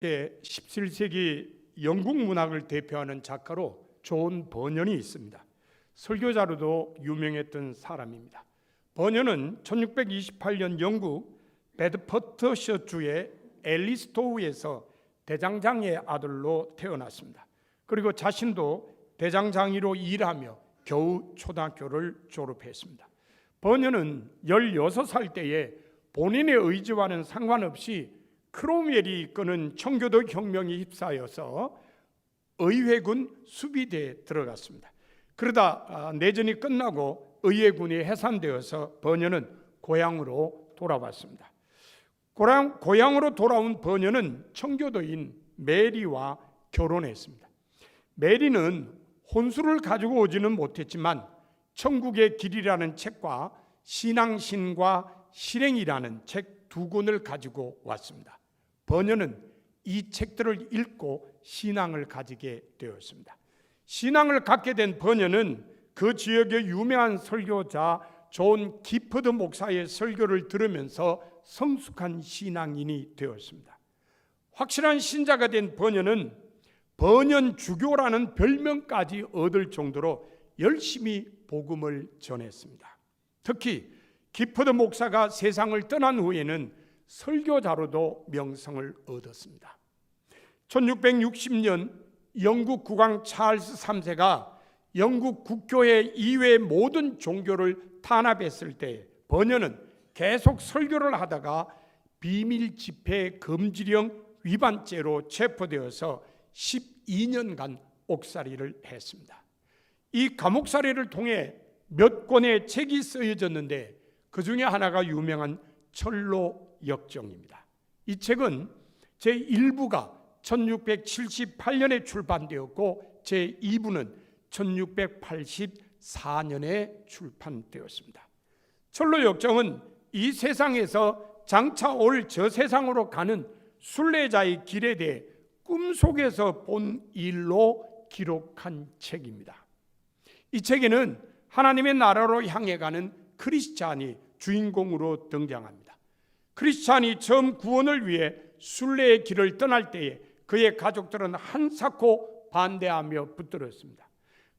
17세기 영국 문학을 대표하는 작가로 존 버년이 있습니다. 설교자로도 유명했던 사람입니다. 버년은 1628년 영국 베드퍼트셔주의 엘리스토우에서 대장장이의 아들로 태어났습니다. 그리고 자신도 대장장이로 일하며 겨우 초등학교를 졸업했습니다. 버년은 16살 때에 본인의 의지와는 상관없이 크롬웰이 이끄는 청교도 혁명에 휩싸여서 의회군 수비대에 들어갔습니다. 그러다 내전이 끝나고 의회군이 해산되어서 버년은 고향으로 돌아왔습니다. 고향으로 돌아온 버년은 청교도인 메리와 결혼했습니다. 메리는 혼수를 가지고 오지는 못했지만 천국의 길이라는 책과 신앙신과 실행이라는 책 두 권을 가지고 왔습니다. 버년은 이 책들을 읽고 신앙을 가지게 되었습니다. 신앙을 갖게 된 버년은 그 지역의 유명한 설교자 존 기퍼드 목사의 설교를 들으면서 성숙한 신앙인이 되었습니다. 확실한 신자가 된 버년은 버년주교라는 별명까지 얻을 정도로 열심히 복음을 전했습니다. 특히 기퍼드 목사가 세상을 떠난 후에는 설교자로도 명성을 얻었습니다. 1660년 영국 국왕 찰스 3세가 영국 국교회 이외의 모든 종교를 탄압했을 때 버년은 계속 설교를 하다가 비밀 집회 금지령 위반죄로 체포되어서 12년간 옥살이를 했습니다. 이 감옥살이를 통해 몇 권의 책이 쓰여졌는데 그 중에 하나가 유명한 철로 역정입니다. 이 책은 제1부가 1678년에 출판되었고 제2부는 1684년에 출판되었습니다. 철로 역정은 이 세상에서 장차 올 저 세상으로 가는 순례자의 길에 대해 꿈속에서 본 일로 기록한 책입니다. 이 책에는 하나님의 나라로 향해 가는 크리스찬이 주인공으로 등장합니다. 크리스찬이 처음 구원을 위해 순례의 길을 떠날 때에 그의 가족들은 한사코 반대하며 붙들었습니다.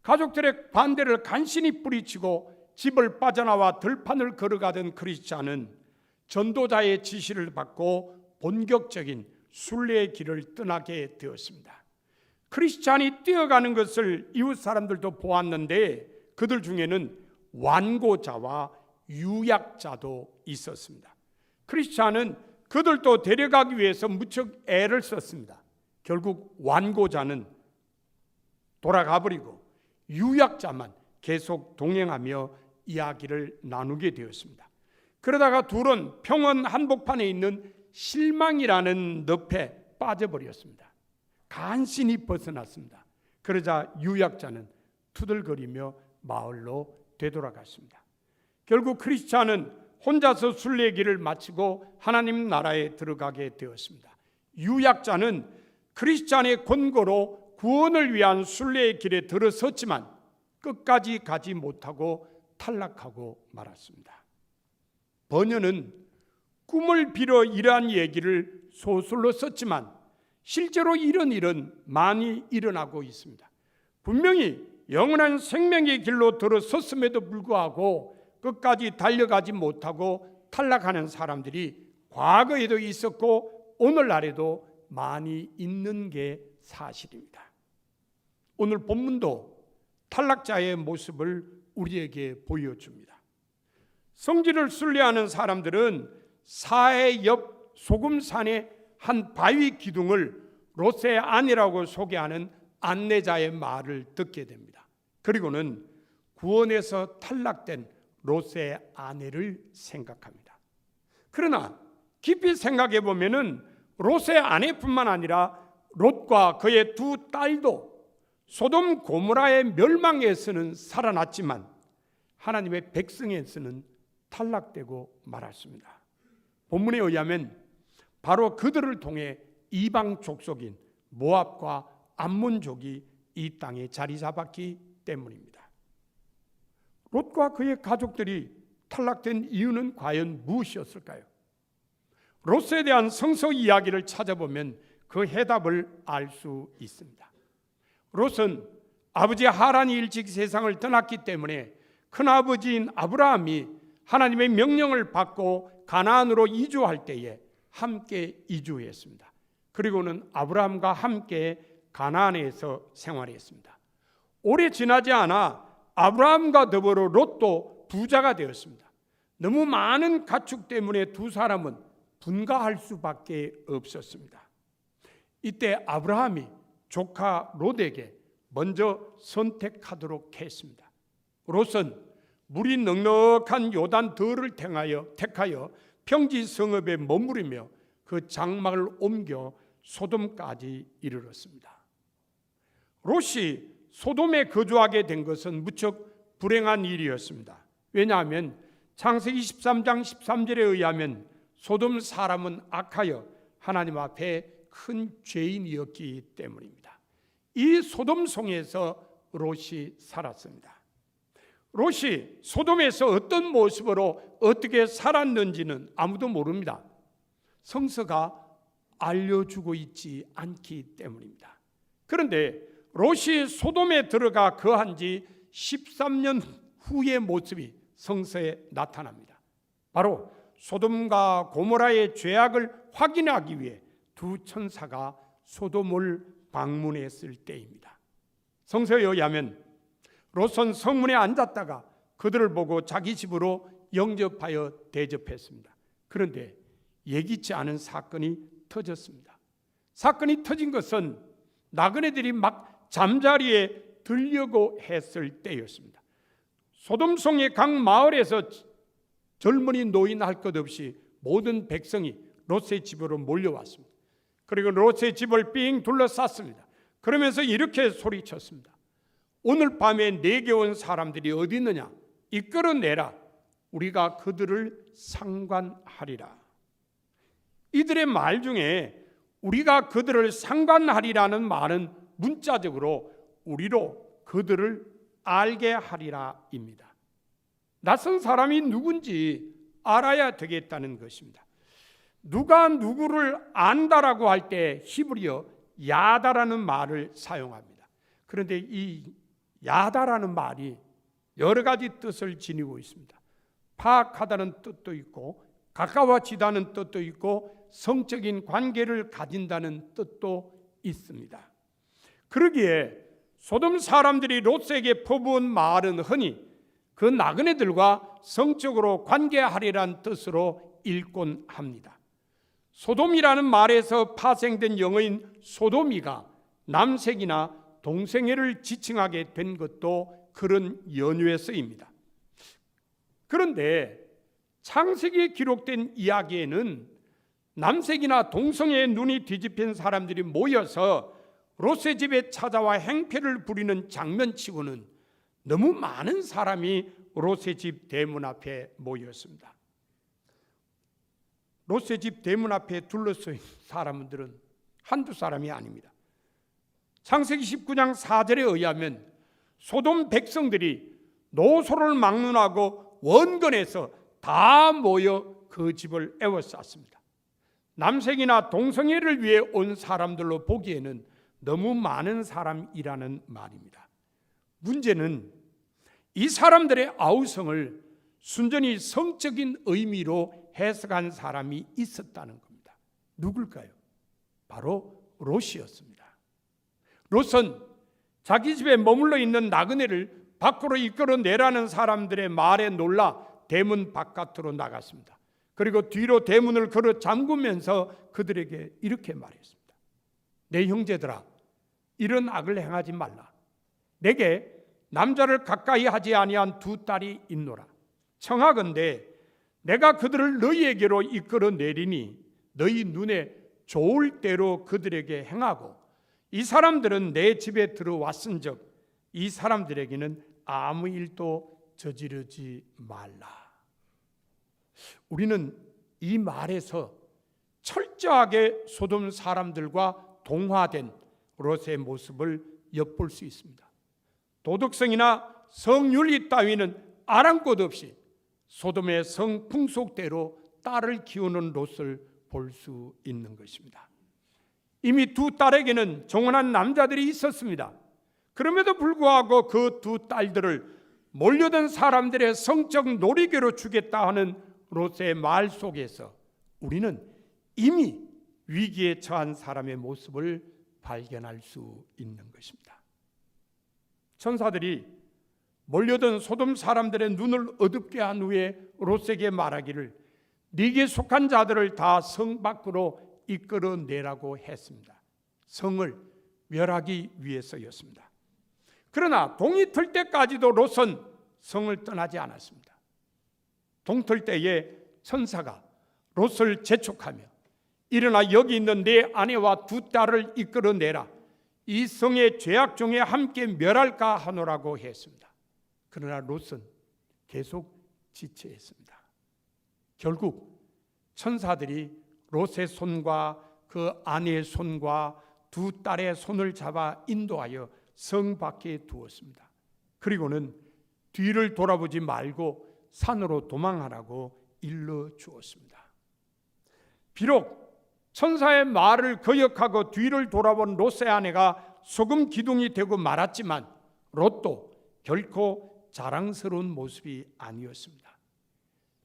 가족들의 반대를 간신히 뿌리치고 집을 빠져나와 들판을 걸어가던 크리스찬은 전도자의 지시를 받고 본격적인 순례의 길을 떠나게 되었습니다. 크리스찬이 뛰어가는 것을 이웃 사람들도 보았는데 그들 중에는 완고자와 유약자도 있었습니다. 크리스찬은 그들도 데려가기 위해서 무척 애를 썼습니다. 결국 완고자는 돌아가 버리고 유약자만 계속 동행하며 이야기를 나누게 되었습니다. 그러다가 둘은 평원 한복판에 있는 실망이라는 늪에 빠져버렸습니다. 간신히 벗어났습니다. 그러자 유약자는 투덜거리며 마을로 되돌아갔습니다. 결국 크리스찬은 혼자서 순례길을 마치고 하나님 나라에 들어가게 되었습니다. 유약자는 크리스찬의 권고로 구원을 위한 순례의 길에 들어섰지만 끝까지 가지 못하고 탈락하고 말았습니다. 버년은 꿈을 빌어 이러한 얘기를 소설로 썼지만 실제로 이런 일은 많이 일어나고 있습니다. 분명히 영원한 생명의 길로 들어섰음에도 불구하고 끝까지 달려가지 못하고 탈락하는 사람들이 과거에도 있었고 오늘날에도 많이 있는 게 사실입니다. 오늘 본문도 탈락자의 모습을 우리에게 보여줍니다. 성지를 순례하는 사람들은 사해 옆 소금산의 한 바위 기둥을 롯의 아내라고 소개하는 안내자의 말을 듣게 됩니다. 그리고는 구원에서 탈락된 롯의 아내를 생각합니다. 그러나 깊이 생각해 보면은 롯의 아내뿐만 아니라 롯과 그의 두 딸도 소돔 고모라의 멸망에서는 살아났지만 하나님의 백성에서는 탈락되고 말았습니다. 본문에 의하면 바로 그들을 통해 이방 족속인 모압과 암몬족이 이 땅에 자리 잡았기 때문입니다. 롯과 그의 가족들이 탈락된 이유는 과연 무엇이었을까요? 롯에 대한 성서 이야기를 찾아보면 그 해답을 알 수 있습니다. 롯은 아버지 하란이 일찍 세상을 떠났기 때문에 큰아버지인 아브라함이 하나님의 명령을 받고 가나안으로 이주할 때에 함께 이주했습니다. 그리고는 아브라함과 함께 가나안에서 생활했습니다. 오래 지나지 않아 아브라함과 더불어 롯도 부자가 되었습니다. 너무 많은 가축 때문에 두 사람은 분가할 수밖에 없었습니다. 이때 아브라함이 조카 롯에게 먼저 선택하도록 했습니다. 롯은 물이 넉넉한 요단 더를 택하여 평지 성읍에 머무르며 그 장막을 옮겨 소돔까지 이르렀습니다. 롯이 소돔에 거주하게 된 것은 무척 불행한 일이었습니다. 왜냐하면 창세기 13장 13절에 의하면 소돔 사람은 악하여 하나님 앞에 큰 죄인이었기 때문입니다. 이 소돔 성에서 롯이 살았습니다. 롯이 소돔에서 어떤 모습으로 어떻게 살았는지는 아무도 모릅니다. 성서가 알려주고 있지 않기 때문입니다. 그런데 롯이 소돔에 들어가 거한 지 13년 후의 모습이 성서에 나타납니다. 바로 소돔과 고모라의 죄악을 확인하기 위해 두 천사가 소돔을 방문했을 때입니다. 성서에 의하면 롯은 성문에 앉았다가 그들을 보고 자기 집으로 영접하여 대접했습니다. 그런데 예기치 않은 사건이 터졌습니다. 사건이 터진 것은 나그네들이 막 잠자리에 들려고 했을 때였습니다. 소돔성의 각 마을에서 젊은이 노인 할 것 없이 모든 백성이 롯의 집으로 몰려왔습니다. 그리고 롯의 집을 삥 둘러쌌습니다. 그러면서 이렇게 소리쳤습니다. 오늘 밤에 내게 온 사람들이 어디 있느냐? 이끌어내라. 우리가 그들을 상관하리라. 이들의 말 중에 우리가 그들을 상관하리라는 말은 문자적으로 우리로 그들을 알게 하리라입니다. 낯선 사람이 누군지 알아야 되겠다는 것입니다. 누가 누구를 안다라고 할 때 히브리어 야다라는 말을 사용합니다. 그런데 이 야다라는 말이 여러 가지 뜻을 지니고 있습니다. 파악하다는 뜻도 있고 가까워지다는 뜻도 있고 성적인 관계를 가진다는 뜻도 있습니다. 그러기에 소돔 사람들이 롯에게 퍼부은 말은 흔히 그 나그네들과 성적으로 관계하리란 뜻으로 읽곤 합니다. 소돔이라는 말에서 파생된 영어인 소도미가 남색이나 동성애를 지칭하게 된 것도 그런 연유에서입니다. 그런데 창세기에 기록된 이야기에는 남색이나 동성애에 눈이 뒤집힌 사람들이 모여서 롯의 집에 찾아와 행패를 부리는 장면치고는 너무 많은 사람이 롯의 집 대문 앞에 모였습니다. 롯의 집 대문 앞에 둘러서인 사람들은 한두 사람이 아닙니다. 창세기 19장 4절에 의하면 소돔 백성들이 노소를 막론하고 원건에서 다 모여 그 집을 에워쌌습니다. 남색이나 동성애를 위해 온 사람들로 보기에는 너무 많은 사람이라는 말입니다. 문제는 이 사람들의 아우성을 순전히 성적인 의미로 해석한 사람이 있었다는 겁니다. 누굴까요? 바로 롯이었습니다. 롯은 자기 집에 머물러 있는 나그네를 밖으로 이끌어내라는 사람들의 말에 놀라 대문 바깥으로 나갔습니다. 그리고 뒤로 대문을 걸어 잠그면서 그들에게 이렇게 말했습니다. 내 형제들아, 이런 악을 행하지 말라. 내게 남자를 가까이 하지 아니한 두 딸이 있노라. 청하건대 내가 그들을 너희에게로 이끌어 내리니 너희 눈에 좋을 대로 그들에게 행하고 이 사람들은 내 집에 들어왔은즉 이 사람들에게는 아무 일도 저지르지 말라. 우리는 이 말에서 철저하게 소돔 사람들과 동화된 롯의 모습을 엿볼 수 있습니다. 도덕성이나 성윤리 따위는 아랑곳 없이 소돔의 성풍속대로 딸을 키우는 롯을 볼 수 있는 것입니다. 이미 두 딸에게는 정혼한 남자들이 있었습니다. 그럼에도 불구하고 그 두 딸들을 몰려든 사람들의 성적 놀이개로 주겠다 하는 롯의 말 속에서 우리는 이미 위기에 처한 사람의 모습을 발견할 수 있는 것입니다. 천사들이 몰려든 소돔 사람들의 눈을 어둡게 한 후에 롯에게 말하기를 네게 속한 자들을 다 성 밖으로 이끌어내라고 했습니다. 성을 멸하기 위해서였습니다. 그러나 동이 틀 때까지도 롯은 성을 떠나지 않았습니다. 동틀 때에 천사가 롯을 재촉하며 일어나 여기 있는 네 아내와 두 딸을 이끌어내라. 이 성의 죄악 중에 함께 멸할까 하노라고 했습니다. 그러나 롯은 계속 지체했습니다. 결국 천사들이 롯의 손과 그 아내의 손과 두 딸의 손을 잡아 인도하여 성 밖에 두었습니다. 그리고는 뒤를 돌아보지 말고 산으로 도망하라고 일러 주었습니다. 비록 천사의 말을 거역하고 뒤를 돌아본 롯의 아내가 소금 기둥이 되고 말았지만 롯도 결코 자랑스러운 모습이 아니었습니다.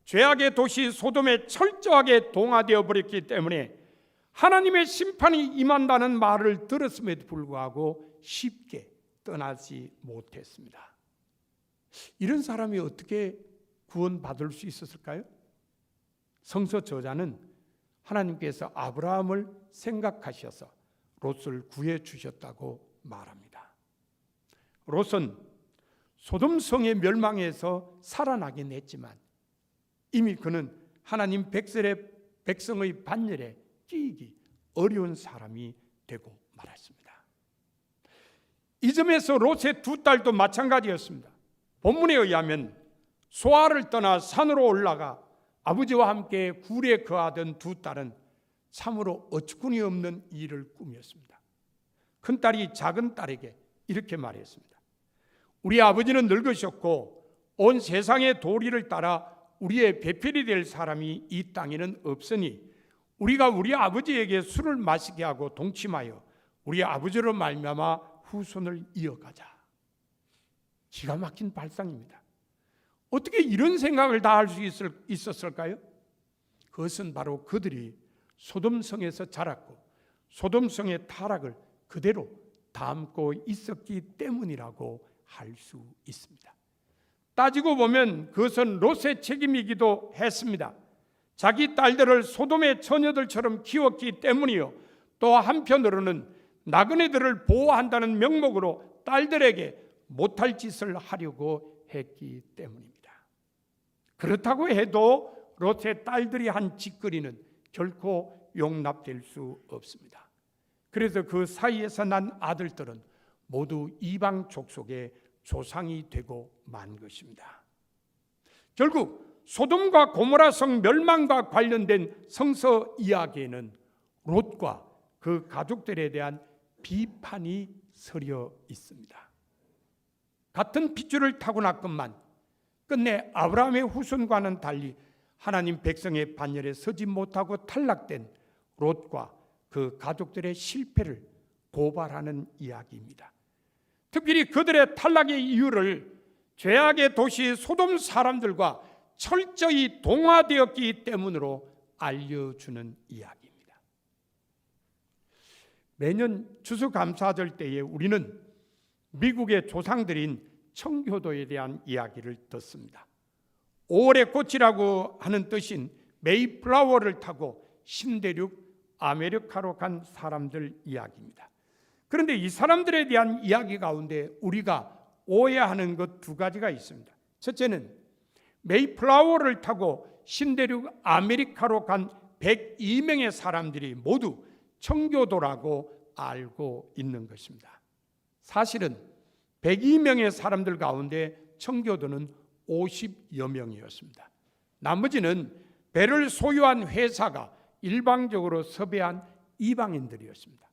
죄악의 도시 소돔에 철저하게 동화되어 버렸기 때문에 하나님의 심판이 임한다는 말을 들었음에도 불구하고 쉽게 떠나지 못했습니다. 이런 사람이 어떻게 구원받을 수 있었을까요? 성서 저자는 하나님께서 아브라함을 생각하셔서 롯을 구해 주셨다고 말합니다. 롯은 소돔 성의 멸망에서 살아나긴 했지만 이미 그는 하나님 백성의 반열에 끼이기 어려운 사람이 되고 말았습니다. 이 점에서 롯의 두 딸도 마찬가지였습니다. 본문에 의하면 소아를 떠나 산으로 올라가 아버지와 함께 굴에 거하던 두 딸은 참으로 어처구니 없는 일을 꾸몄습니다. 큰딸이 작은 딸에게 이렇게 말했습니다. 우리 아버지는 늙으셨고 온 세상의 도리를 따라 우리의 배필이 될 사람이 이 땅에는 없으니 우리가 우리 아버지에게 술을 마시게 하고 동침하여 우리 아버지로 말미암아 후손을 이어가자. 기가 막힌 발상입니다. 어떻게 이런 생각을 다 할 수 있었을까요? 그것은 바로 그들이 소돔성에서 자랐고 소돔성의 타락을 그대로 담고 있었기 때문이라고 할 수 있습니다. 따지고 보면 그것은 롯의 책임이기도 했습니다. 자기 딸들을 소돔의 처녀들처럼 키웠기 때문이요, 또 한편으로는 나그네들을 보호한다는 명목으로 딸들에게 못할 짓을 하려고 했기 때문입니다. 그렇다고 해도 롯의 딸들이 한 짓거리는 결코 용납될 수 없습니다. 그래서 그 사이에서 난 아들들은 모두 이방 족속의 조상이 되고 만 것입니다. 결국 소돔과 고모라 성 멸망과 관련된 성서 이야기에는 롯과 그 가족들에 대한 비판이 서려 있습니다. 같은 핏줄을 타고났건만 끝내 아브라함의 후손과는 달리 하나님 백성의 반열에 서지 못하고 탈락된 롯과 그 가족들의 실패를 고발하는 이야기입니다. 특별히 그들의 탈락의 이유를 죄악의 도시 소돔 사람들과 철저히 동화되었기 때문으로 알려주는 이야기입니다. 매년 추수감사절 때에 우리는 미국의 조상들인 청교도에 대한 이야기를 듣습니다. 5월의 꽃이라고 하는 뜻인 메이플라워를 타고 신대륙 아메리카로 간 사람들 이야기입니다. 그런데 이 사람들에 대한 이야기 가운데 우리가 오해하는 것 두 가지가 있습니다. 첫째는 메이플라워를 타고 신대륙 아메리카로 간 102명의 사람들이 모두 청교도라고 알고 있는 것입니다. 사실은 102명의 사람들 가운데 청교도는 50여 명이었습니다. 나머지는 배를 소유한 회사가 일방적으로 섭외한 이방인들이었습니다.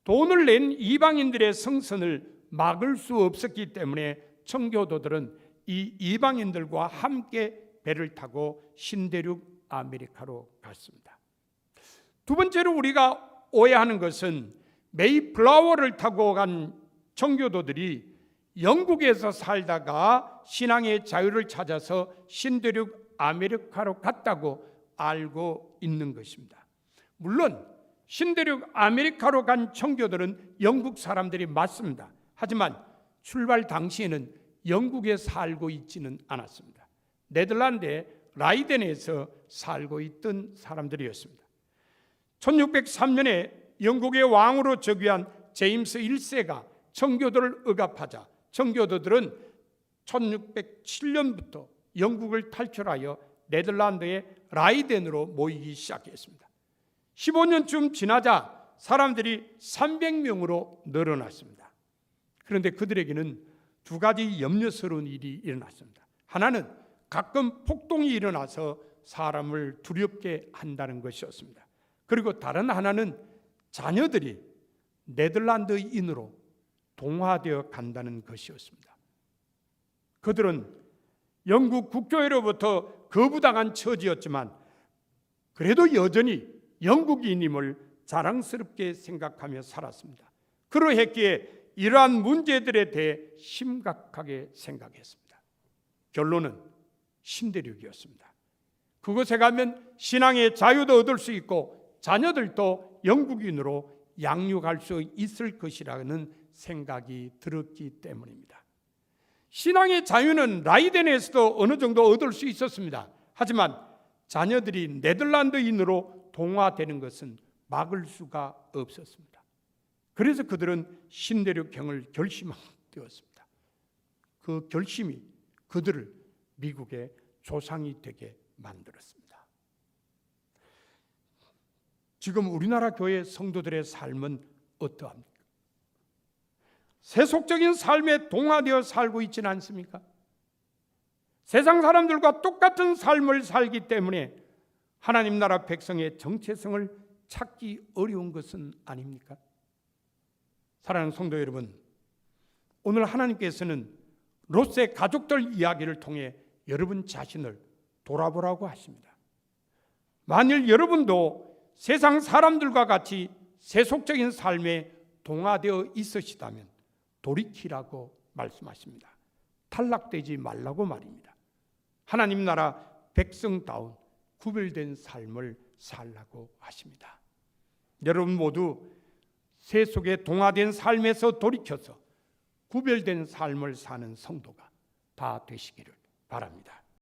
돈을 낸 이방인들의 성선을 막을 수 없었기 때문에 청교도들은 이 이방인들과 함께 배를 타고 신대륙 아메리카로 갔습니다. 두 번째로 우리가 오해하는 것은 메이플라워를 타고 간 청교도들이 영국에서 살다가 신앙의 자유를 찾아서 신대륙 아메리카로 갔다고 알고 있는 것입니다. 물론 신대륙 아메리카로 간 청교도들은 영국 사람들이 맞습니다. 하지만 출발 당시에는 영국에 살고 있지는 않았습니다. 네덜란드의 라이덴에서 살고 있던 사람들이었습니다. 1603년에 영국의 왕으로 즉위한 제임스 1세가 청교도를 억압하자 청교도들은 1607년부터 영국을 탈출하여 네덜란드의 라이덴으로 모이기 시작했습니다. 15년쯤 지나자 사람들이 300명으로 늘어났습니다. 그런데 그들에게는 두 가지 염려스러운 일이 일어났습니다. 하나는 가끔 폭동이 일어나서 사람을 두렵게 한다는 것이었습니다. 그리고 다른 하나는 자녀들이 네덜란드인으로 동화되어 간다는 것이었습니다. 그들은 영국 국교회로부터 거부당한 처지였지만 그래도 여전히 영국인임을 자랑스럽게 생각하며 살았습니다. 그러했기에 이러한 문제들에 대해 심각하게 생각했습니다. 결론은 신대륙이었습니다. 그곳에 가면 신앙의 자유도 얻을 수 있고 자녀들도 영국인으로 양육할 수 있을 것이라는 생각이 들었기 때문입니다. 신앙의 자유는 라이덴에서도 어느 정도 얻을 수 있었습니다. 하지만 자녀들이 네덜란드인으로 동화되는 것은 막을 수가 없었습니다. 그래서 그들은 신대륙행을 결심되었습니다. 그 결심이 그들을 미국의 조상이 되게 만들었습니다. 지금 우리나라 교회 성도들의 삶은 어떠합니까? 세속적인 삶에 동화되어 살고 있지는 않습니까? 세상 사람들과 똑같은 삶을 살기 때문에 하나님 나라 백성의 정체성을 찾기 어려운 것은 아닙니까? 사랑하는 성도 여러분, 오늘 하나님께서는 롯의 가족들 이야기를 통해 여러분 자신을 돌아보라고 하십니다. 만일 여러분도 세상 사람들과 같이 세속적인 삶에 동화되어 있으시다면 돌이키라고 말씀하십니다. 탈락되지 말라고 말입니다. 하나님 나라 백성다운 구별된 삶을 살라고 하십니다. 여러분 모두 세속에 동화된 삶에서 돌이켜서 구별된 삶을 사는 성도가 다 되시기를 바랍니다.